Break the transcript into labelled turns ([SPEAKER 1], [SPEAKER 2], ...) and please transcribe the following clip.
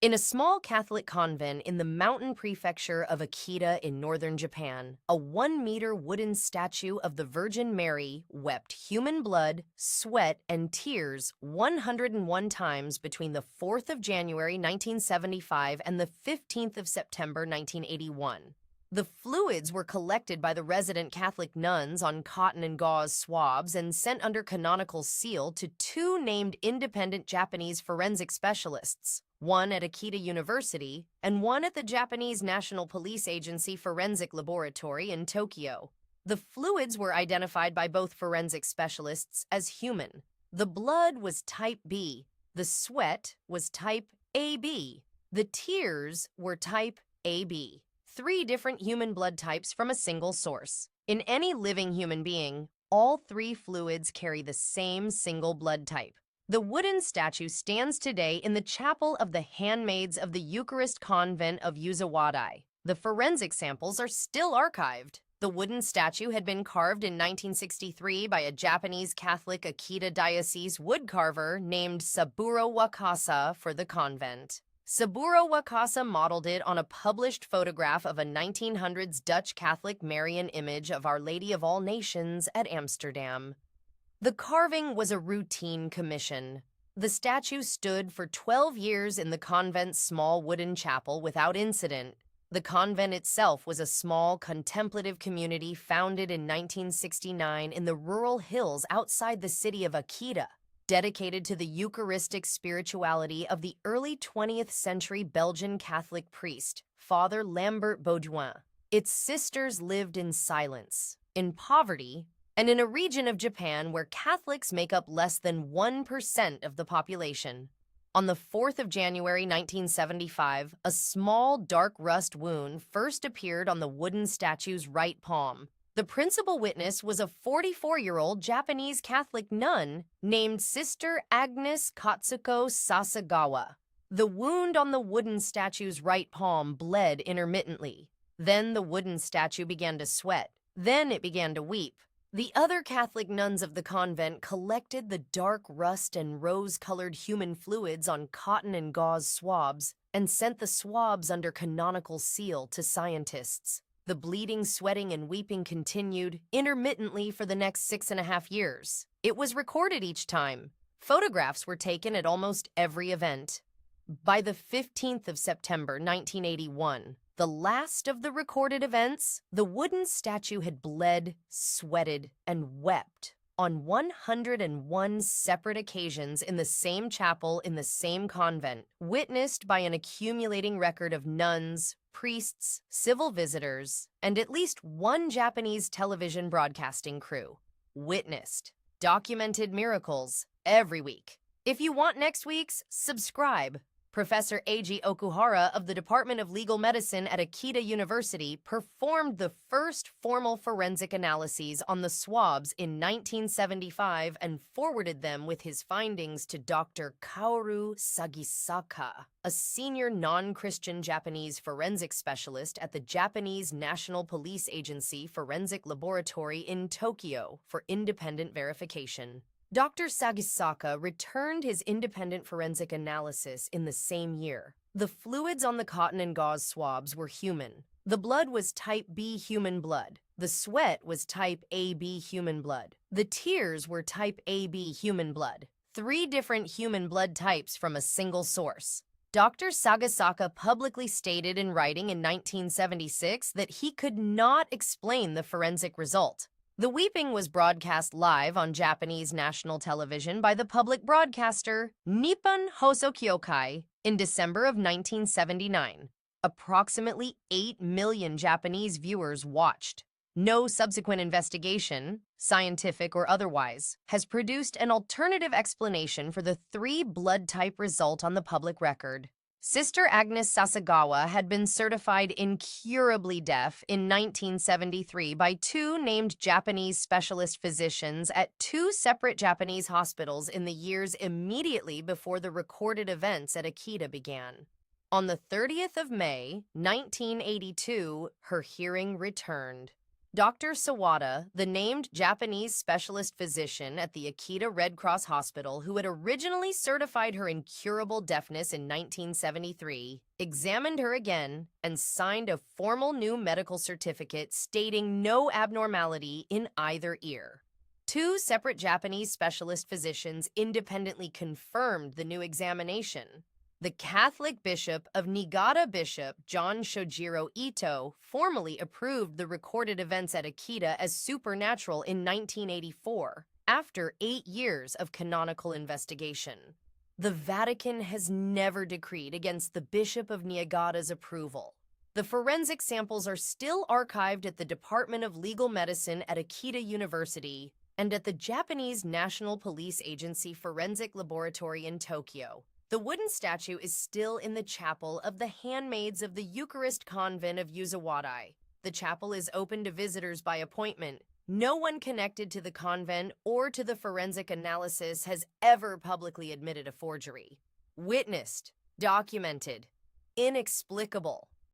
[SPEAKER 1] In a small Catholic convent in the mountain prefecture of Akita in northern Japan, a 1-meter wooden statue of the Virgin Mary wept human blood, sweat, and tears 101 times between the 4th of January 1975 and the 15th of September 1981. The fluids were collected by the resident Catholic nuns on cotton-and-gauze swabs and sent under canonical seal to two named independent Japanese forensic specialists, one at Akita University and one at the Japanese National Police Agency Forensic Laboratory in Tokyo. The fluids were identified by both forensic specialists as human. The blood was type B, the sweat was type AB, the tears were type AB. Three different human blood types from a single source. In any living human being, all three fluids carry the same single blood type. The wooden statue stands today in the chapel of the Handmaids of the Eucharist convent of Yuzawadai. The forensic samples are still archived. The wooden statue had been carved in 1963 by a Japanese Catholic Akita Diocese woodcarver named Saburo Wakasa for the convent. Saburo Wakasa modeled it on a published photograph of a 1900s Dutch Catholic Marian image of Our Lady of All Nations at Amsterdam. The carving was a routine commission. The statue stood for 12 years in the convent's small wooden chapel without incident. The convent itself was a small, contemplative community founded in 1969 in the rural hills outside the city of Akita, dedicated to the Eucharistic spirituality of the early 20th-century Belgian Catholic priest, Father Lambert Baudouin. Its sisters lived in silence, in poverty, and in a region of Japan where Catholics make up less than 1% of the population. On the 4th of January 1975, a small dark rust wound first appeared on the wooden statue's right palm. The principal witness was a 44-year-old Japanese Catholic nun named Sister Agnes Katsuko Sasagawa. The wound on the wooden statue's right palm bled intermittently. Then the wooden statue began to sweat. Then it began to weep. The other Catholic nuns of the convent collected the dark rust and rose-colored human fluids on cotton-and-gauze swabs and sent the swabs under canonical seal to scientists. The bleeding, sweating, and weeping continued intermittently for the next 6.5 years. It was recorded each time. Photographs were taken at almost every event. By the 15th of September 1981, the last of the recorded events, the wooden statue had bled, sweated, and wept on 101 separate occasions in the same chapel in the same convent, witnessed by an accumulating record of nuns, priests, civil visitors, and at least one Japanese television broadcasting crew. Witnessed, documented miracles every week. If you want next week's, subscribe. Professor Eiji Okuhara of the Department of Legal Medicine at Akita University performed the first formal forensic analyses on the swabs in 1975 and forwarded them with his findings to Dr. Kaoru Sagisaka, a senior non-Christian Japanese forensic specialist at the Japanese National Police Agency Forensic Laboratory in Tokyo for independent verification. Dr. Sagisaka returned his independent forensic analysis in the same year. The fluids on the cotton-and-gauze swabs were human. The blood was type B human blood. The sweat was type AB human blood. The tears were type AB human blood. 3 different human blood types from a single source. Dr. Sagisaka publicly stated in writing in 1976 that he could not explain the forensic result. The weeping was broadcast live on Japanese national television by the public broadcaster Nippon Hoso Kyokai in December of 1979. Approximately 8 million Japanese viewers watched. No subsequent investigation, scientific or otherwise, has produced an alternative explanation for the 3 blood type result on the public record. Sister Agnes Sasagawa had been certified incurably deaf in 1973 by 2 named Japanese specialist physicians at 2 separate Japanese hospitals in the years immediately before the recorded events at Akita began. On the 30th of May, 1982, her hearing returned. Dr. Sawada, the named Japanese specialist physician at the Akita Red Cross Hospital who had originally certified her incurable deafness in 1973, examined her again and signed a formal new medical certificate stating no abnormality in either ear. Two separate Japanese specialist physicians independently confirmed the new examination. The Catholic Bishop of Niigata, Bishop John Shojiro Ito, formally approved the recorded events at Akita as supernatural in 1984, after 8 years of canonical investigation. The Vatican has never decreed against the Bishop of Niigata's approval. The forensic samples are still archived at the Department of Legal Medicine at Akita University and at the Japanese National Police Agency Forensic Laboratory in Tokyo. The wooden statue is still in the chapel of the Handmaids of the Eucharist convent of Yuzawadai. The chapel is open to visitors by appointment. No one connected to the convent or to the forensic analysis has ever publicly admitted a forgery. Witnessed, documented, inexplicable.